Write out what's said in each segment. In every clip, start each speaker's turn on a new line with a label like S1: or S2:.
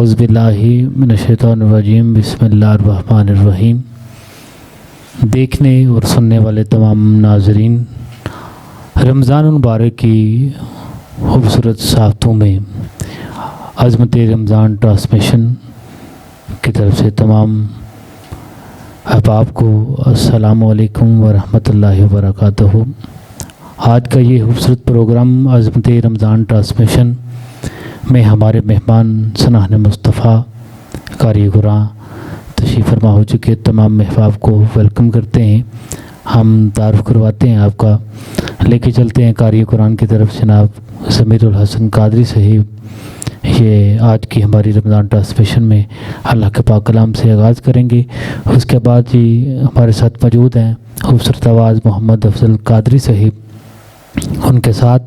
S1: اعوذ باللہ من الشیطان الرجیم بسم اللہ الرحمن الرحیم۔ دیکھنے اور سننے والے تمام ناظرین، رمضان المبارک کی خوبصورت صافتوں میں عظمت رمضان ٹرانسمیشن کی طرف سے تمام احباب کو السلام علیکم ورحمۃ اللہ وبرکاتہ۔ آج کا یہ خوبصورت پروگرام عظمت رمضان ٹرانسمیشن میں ہمارے مہمان سناہن مصطفیٰ قاری قرآن تشریف فرما ہو چکے تمام احباب کو ویلکم کرتے ہیں۔ ہم تعارف کرواتے ہیں آپ کا، لے کے چلتے ہیں قاری قرآن کی طرف جناب ضمیر الحسن قادری صاحب۔ یہ آج کی ہماری رمضان ٹرانسمیشن میں اللہ کے پاک کلام سے آغاز کریں گے۔ اس کے بعد جی ہمارے ساتھ موجود ہیں خوبصورت آواز محمد افضل قادری صاحب، ان کے ساتھ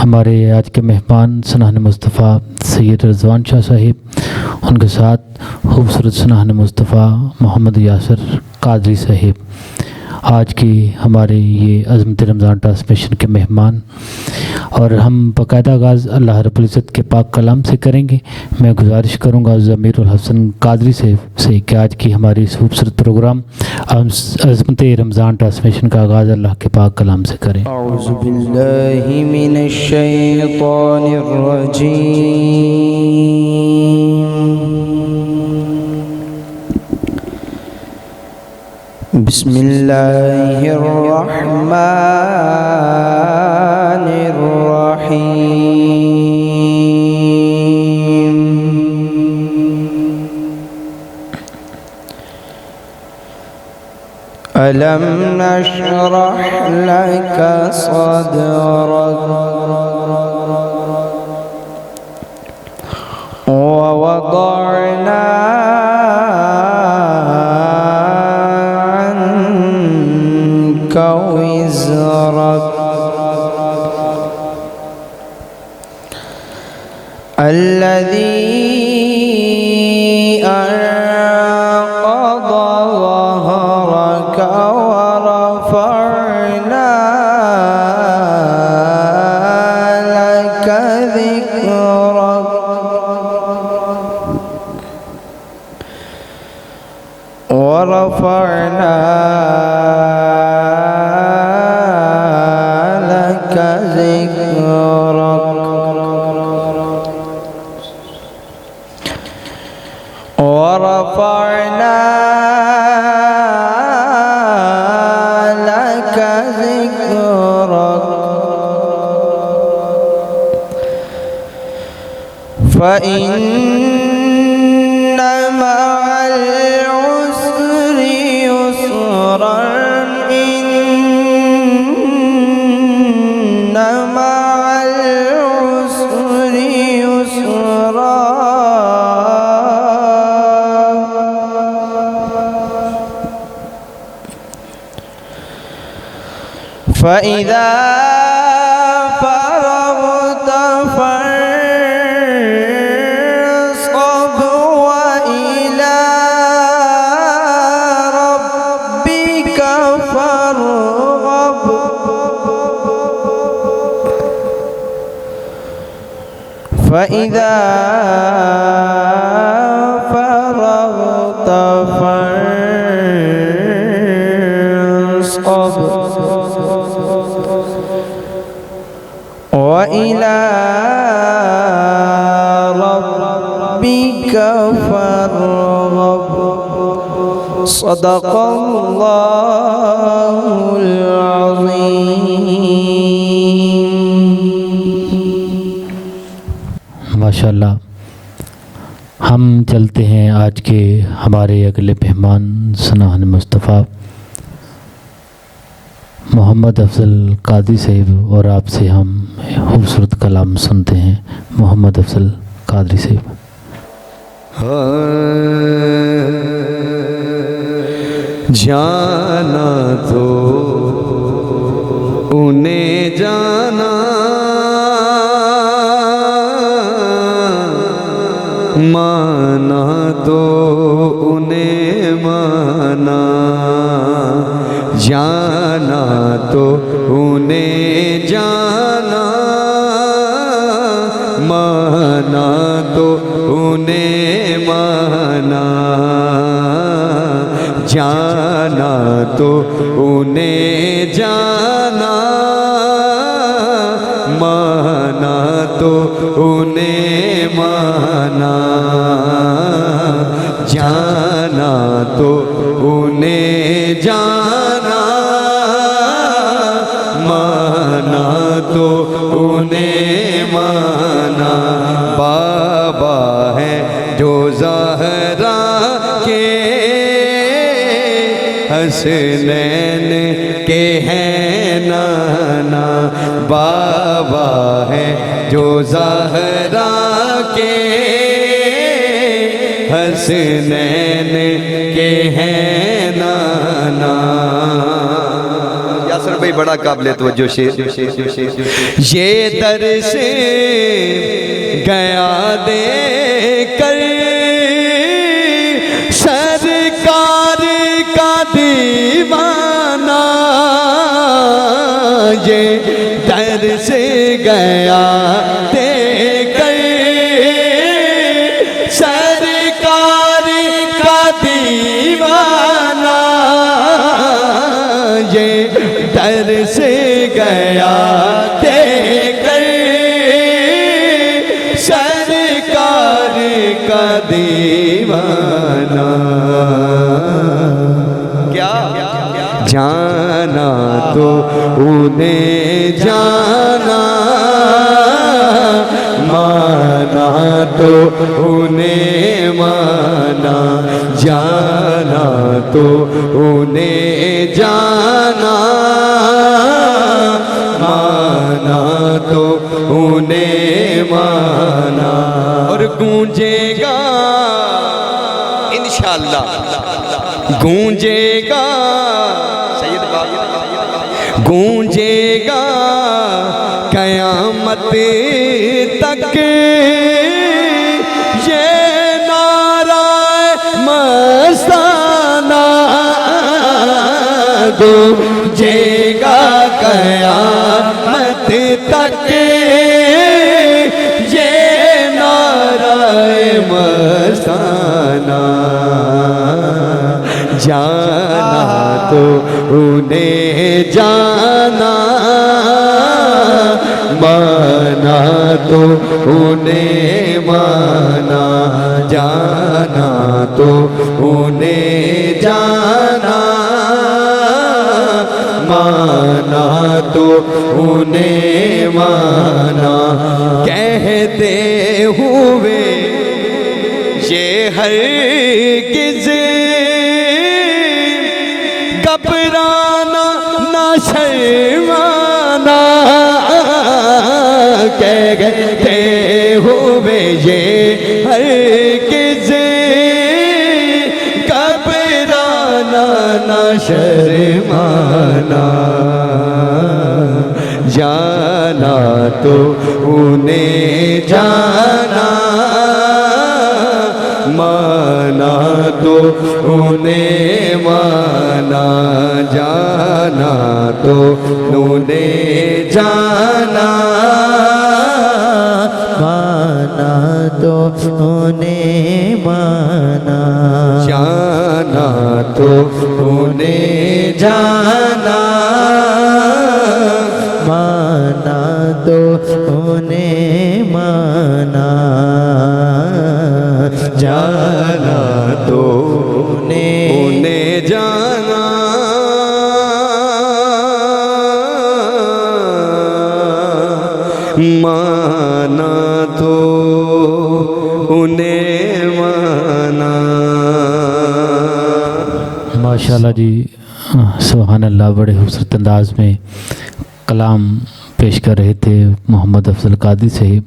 S1: ہمارے آج کے مہمان سناہن مصطفیٰ سید رضوان شاہ صاحب، ان کے ساتھ خوبصورت سناہن مصطفیٰ محمد یاسر قادری صاحب، آج کی ہمارے یہ عظمت رمضان ٹرانسمیشن کے مہمان۔ اور ہم باقاعدہ آغاز اللہ رب العزت کے پاک کلام سے کریں گے۔ میں گزارش کروں گا ضمیر الحسن قادری صاحب سے کہ آج کی ہماری اس خوبصورت پروگرام عظمت رمضان ٹرانسمیشن کا آغاز اللہ کے پاک کلام سے کریں۔
S2: اعوذ باللہ من الشیطان الرجیم، بسم اللہ الرحمن الرحیم۔ ألم نشرح لك صدرك ووضعنا عنك وزرك الذي أنقض ظهرك ورفعنا لك ذكرك ورفعنا لك ذكرك ورفعنا لك ذكرك فإن مع العسر يسرا إن مع العسر يسرا فإذا فرغت فانصب وإلى ربك فارغب فإذا فرغت فانصب وإلى ربك فارغب صدق الله العظيم۔
S1: ماشاءاللہ، ہم چلتے ہیں آج کے ہمارے اگلے مہمان سناہن مصطفیٰ محمد افضل قادری صاحب، اور آپ سے ہم خوبصورت کلام سنتے ہیں۔ محمد افضل قادری صاحب۔
S3: جانا تو انہیں جانا، مانا تو انہیں مانا، جانا تو انہیں جانا، مانا تو انہیں جانا تو انہیں جانا، مانا تو انہیں مانا، جانا تو انہیں جانا، مانا تو انہیں مانا۔ بابا ہے جو زہرا کے حسنین کے ہیں نانا، بابا ہے جو زہرا کے حسنین کے ہیں نانا۔ یاسر بھائی بڑا قابل توجہ شیر۔ یہ در سے گیا دے کر سرکار کا دیوانہ، یہ در سے گیا دے کر سرکار کا دیوانہ، یہ در سے گیا دے کر سرکار کا دیوانہ۔ کیا جانا تو انہیں جانا، مانا تو انہیں مانا، جانا تو انہیں جانا، مانا تو انہیں مانا۔ اور گونجے گا انشاءاللہ، گونجے گا سید بابا، گونجے گا قیامت تک یہ نعرہ مستانہ، گونجے گا قیامت تک یہ نعرہ مستانہ، جانا تو انہیں جانا، مانا تو انہیں مانا، جانا تو انہیں جانا، مانا تو انہیں مانا۔ کہتے ہوئے یہ ہرگز گھبرانا نہ شرمانا، کہتے ہوئے یہ ہرگز گھبرانا نہ شرمانا، جانا تو انہیں جانا، مانا تو انہیں مانا، جانا تو انہیں جانا،
S2: مانا تو انہیں مانا،
S3: جانا تو انہیں جانا،
S2: مانا تو انہیں مانا،
S3: جانا تو انہیں جانا، مانا تو انہیں مانا۔
S1: ماشاءاللہ جی، سبحان اللہ، بڑے خوبصورت انداز میں کلام پیش کر رہے تھے محمد افضل قادری صاحب۔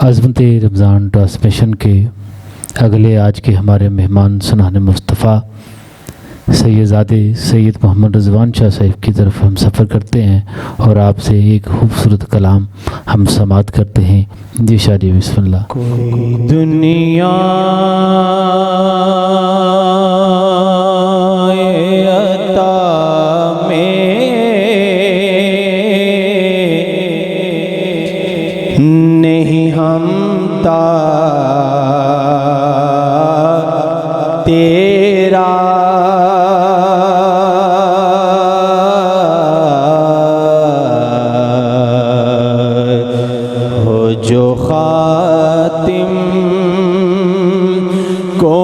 S1: عظمت رمضان ٹرانسمیشن کے اگلے آج کے ہمارے مہمان سنان مصطفیٰ سیدزادے سید محمد رضوان شاہ صاحب کی طرف ہم سفر کرتے ہیں اور آپ سے ایک خوبصورت کلام ہم سماعت کرتے ہیں۔ جی شاہ جی، بسم اللہ۔
S2: کوئی دنیا عطا میں نہیں ہم تا تیرا ہو جو خاتم کو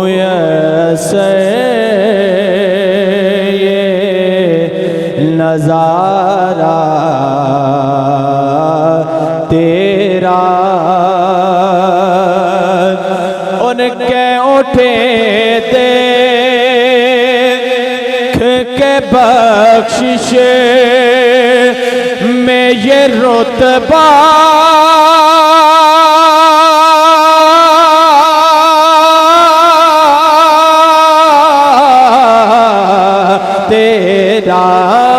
S2: میسر یہ نظارہ تیرا ان کے اٹھے دیکھ کے بخشش میں یہ رتبہ تیرا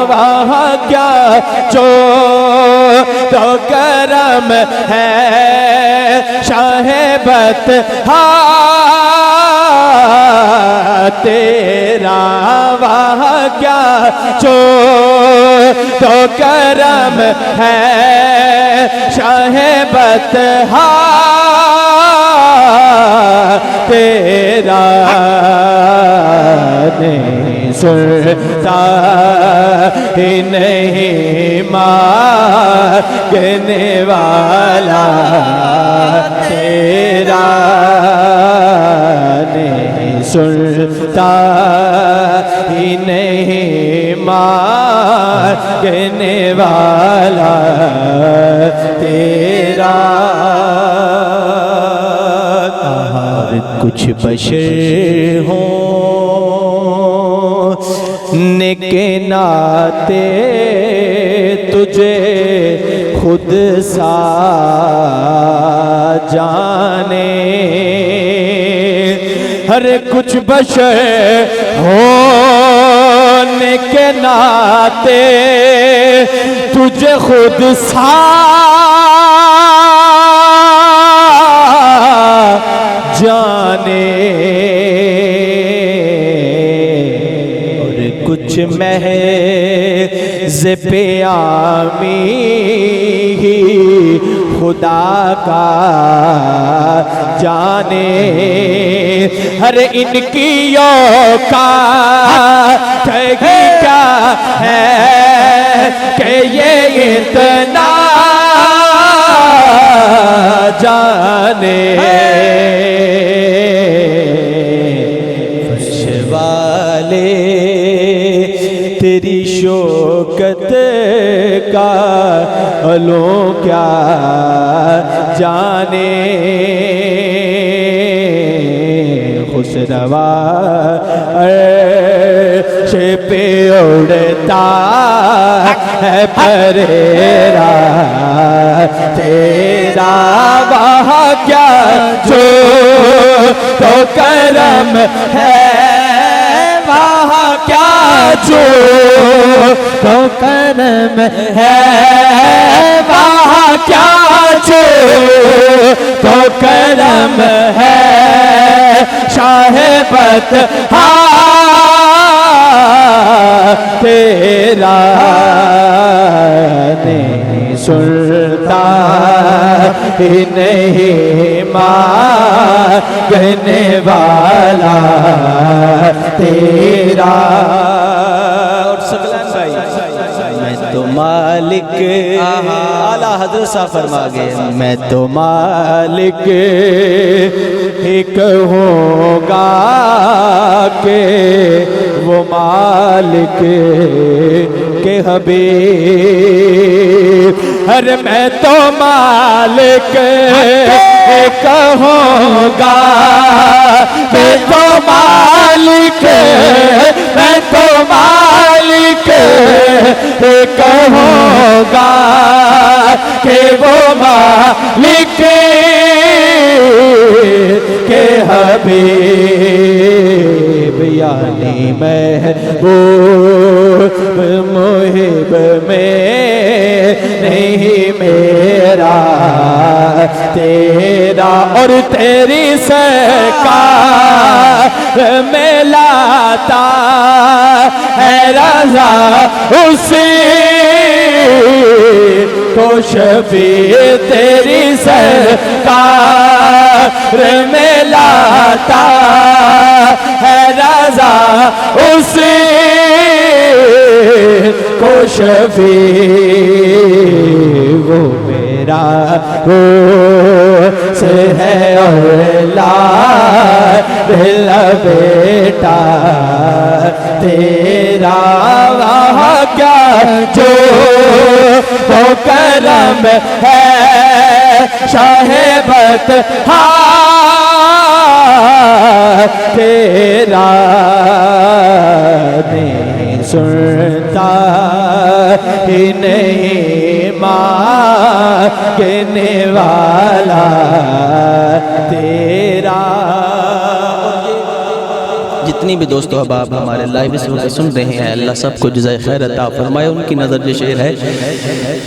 S2: وہاں کیا جو تو کرم ہے شاہ بطحا تیرا وہاں کیا جو تو کرم ہے شاہ بطحا تیرا نہیں سنتا ہی نہیں مانگنے والا تیرا نہیں سنتا ہی نہیں مانگنے والا تیرا اور کچھ بشر ہوں کے ناتے تجھے خود سا جانے ہر کچھ بشر ہونے کے ناتے تجھے خود سا جانے کچھ محض پیامی ہی خدا کا جانے ہر ان کی اوقات کیا ہے کہ یہ اتنا جانے فرش والے تیری شوکت کا علوں کیا جانے خسروا عرش پہ اڑتا ہے پریرا تیرا وہاں کیا جو تو کرم ہے وہاں کیا جو تو کرم ہے وہاں کیا جو تو کرم ہے شاہ بطحا تیرا نہیں سنتا ہی نہیں مانگنے والا تیرا اور سکلان بھائی میں تو مالک اعلیٰ حضرت صاحب فرما گئے میں تو مالک ہی کہوں گا کہ وہ مالک کے حبیب ہر میں تو مالک کہوں گا میں تو مالک میں تو مالک کہوں گا کہ وہ مالک کے حبیب یعنی محبوب محب میں نہیں میرا تیرا اور تیری سرکار میں لاتا ہے رضا اسی کو شفیع تیری سرکار میں لاتا شفیع وہ میرا روز ہے اولا دل بیٹا تیرا وہاں کیا جو وہ کرم ہے شاہ بطحا تیرا نہیں سنتا ہی نہیں مانگنے والا تیرا۔
S4: جتنی بھی دوستو احباب ہمارے لائیو اس وقت سن رہے ہیں اللہ سب کو جزائے خیر عطا فرمائے۔ ان کی نظر جو شعر ہے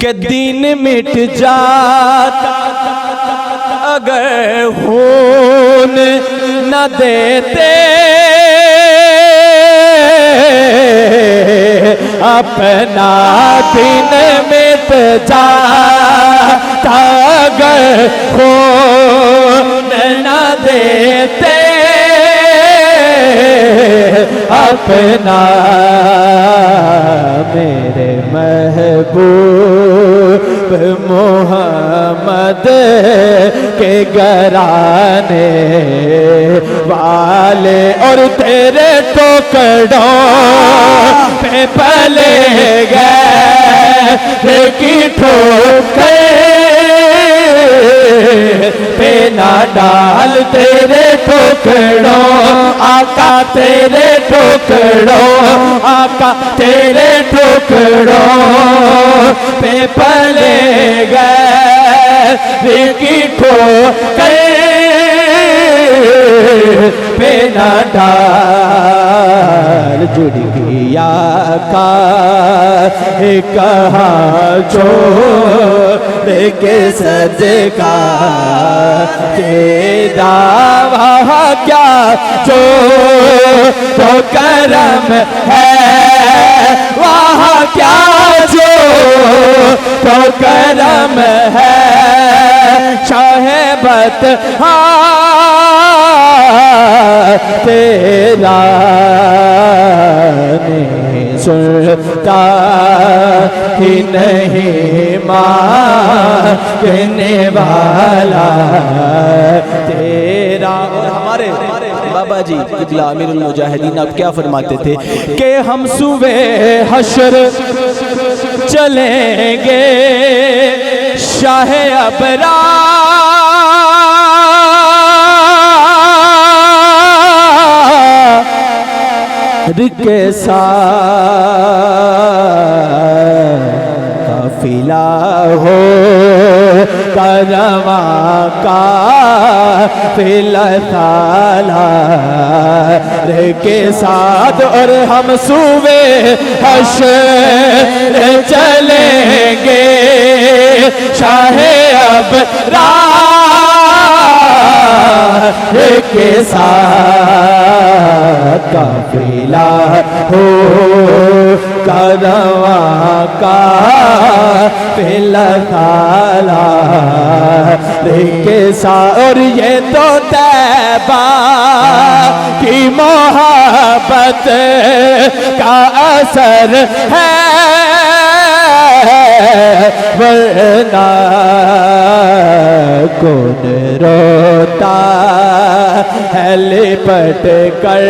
S2: کہ دین مٹ جاتا اگر خون نہ دیتے اپنا دین مٹ جاتا اگر خون نہ دیتے اپنا میرے محبوب محمد کے گھرانے والے اور تیرے ٹکڑوں پہ پلے گئے کی ٹھوکر پہ نہ ڈال تیرے ٹکڑوں آقا تیرے ٹکڑوں آقا تیرے ٹکڑوں پہ پلے گئے کی ٹھوکر پہ نہ ڈال جڑ گیا کا کہاں چھوڑ کے صدقہ تیرا وہاں کیا جو تو کرم ہے وہاں کیا جو تو کرم ہے شاہ بطحا تیرا نہیں سنتا ہی نہیں مانگنے والا تیرا۔
S4: اور ہمارے بابا جی قبلہ امیر المجاہدین اب کیا فرماتے تھے
S2: کہ ہم صبح حشر چلیں گے شاہ ابرار کے ساتھ قافلہ ہو کرواں قافلہ سالار کے ساتھ اور ہم صبح حشر چلیں گے شاہ ابرار کے ساتھ قافلہ ہو کرواں قافلہ سالار کے ساتھ اور یہ تو طیبہ کی محبت کا اثر ہے ورنہ کون روتا ہے لپٹ کر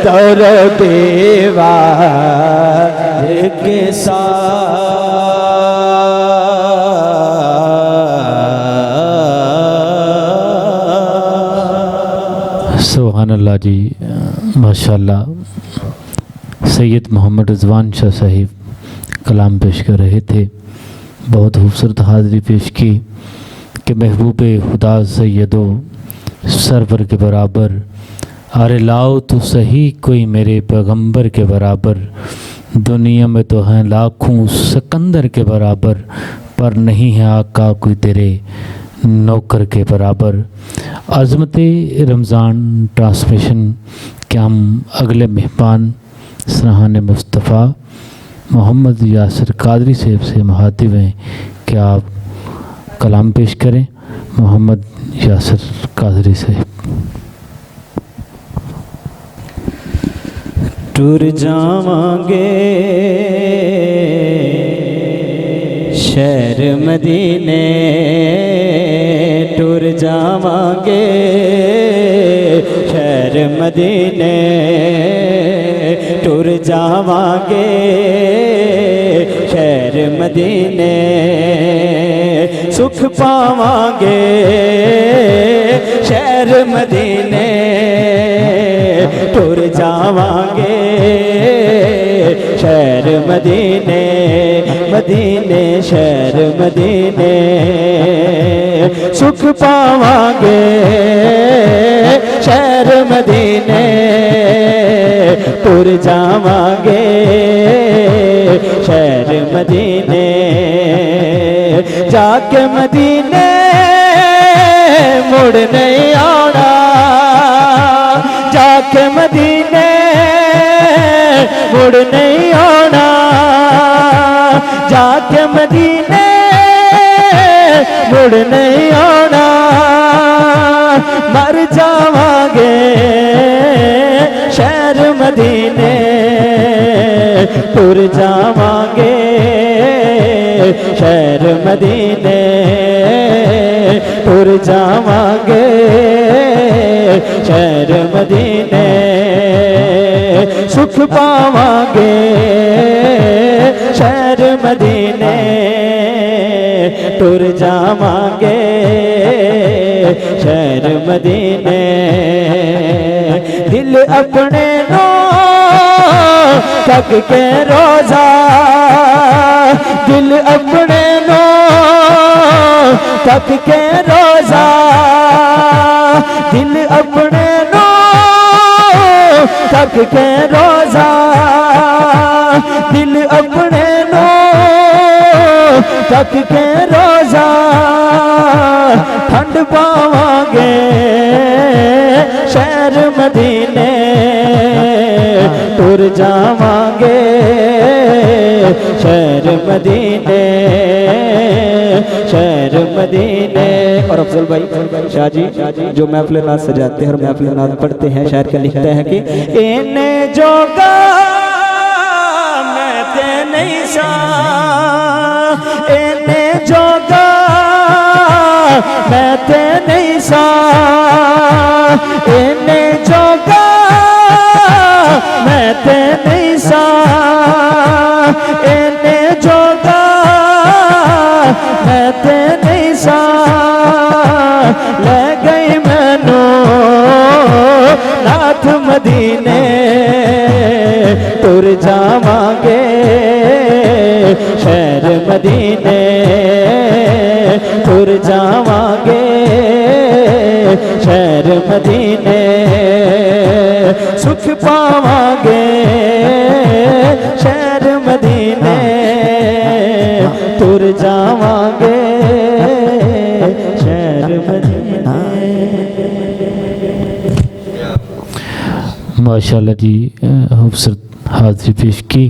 S2: دور دیوار کے ساتھ۔
S1: سبحان اللہ جی، ماشاءاللہ سید محمد رضوان شاہ صاحب کلام پیش کر رہے تھے، بہت خوبصورت حاضری پیش کی کہ محبوب خدا سیدو سرور کے برابر، ارے لاؤ تو صحیح کوئی میرے پیغمبر کے برابر، دنیا میں تو ہیں لاکھوں سکندر کے برابر، پر نہیں ہے آقا کوئی تیرے نوکر کے برابر۔ عظمت رمضان ٹرانسمیشن کے ہم اگلے مہمان سرحان مصطفیٰ محمد یاسر قادری صاحب سے مخاطب ہیں کہ آپ کلام پیش کریں۔ محمد یاسر قادری صاحب۔
S2: ٹر جاواں گے
S5: شہر مدینے ٹر جاواں گے شہر مدینے ٹر جاواں گے شہر مدینے سکھ پاواں گے شہر مدینے ٹر جاواں گے شہر مدینے مدینے شہر مدینے سکھ پاواں گے شہر مدینے ٹر جاواں گے شہر مدینے جا کے مدینے مڑ نہیں آنا جا کے مدینے مڑ نہیں آنا جا کے مدینے مڑ نہیں آنا مر جاواں گے شہر مدینے ٹر جاواں گے شہر مدینے ٹر جاواں گے شہر مدینے سکھ پاواں گے شہر مدینے ٹر جاواں گے شہر مدینے دل اپنے نو تھک کے روزہ دل اپنے نو تھک کے روزہ دل اپنے نو تھک کے روزہ دل اپنے نو تھک کے روزہ ٹھنڈ پاواں گے شہر مدینے ٹر جاواں گے شہر مدینے شہر مدینے اور افضل بھائی شاہ جی جو محفل ناز سجاتے ہیں اور محفل ناز پڑھتے ہیں شاعر کا لکھتا ہے کہ اینے جوگا میں تے نہیں سا اینے جوگا میں تے نہیں سا اینے جوگا میں تے نہیں سا اینے جوگا میں تے نہیں سا لے گئی مینو ناتھ مدینے ٹر جاواں گے شہر مدینے ٹر جاواں گے شہر مدینے سکھ پاواں گے شہر مدینے ٹر جاواں گے شہر مدینے
S1: ماشاءاللہ جی خوبصورت حاضری پیش کی۔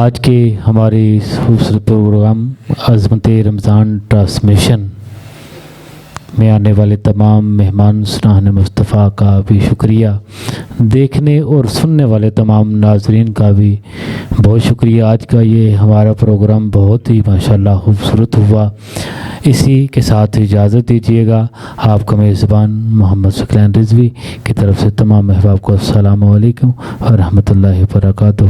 S1: آج کے ہمارے اس خوبصورت پروگرام عظمت رمضان ٹرانسمیشن میں آنے والے تمام مہمان سنان مصطفیٰ کا بھی شکریہ، دیکھنے اور سننے والے تمام ناظرین کا بھی بہت شکریہ۔ آج کا یہ ہمارا پروگرام بہت ہی ماشاءاللہ خوبصورت ہوا۔ اسی کے ساتھ اجازت دیجیے گا۔ آپ کا میزبان محمد ثقلین رضوی کی طرف سے تمام احباب کو السلام علیکم ورحمۃ اللہ وبرکاتہ۔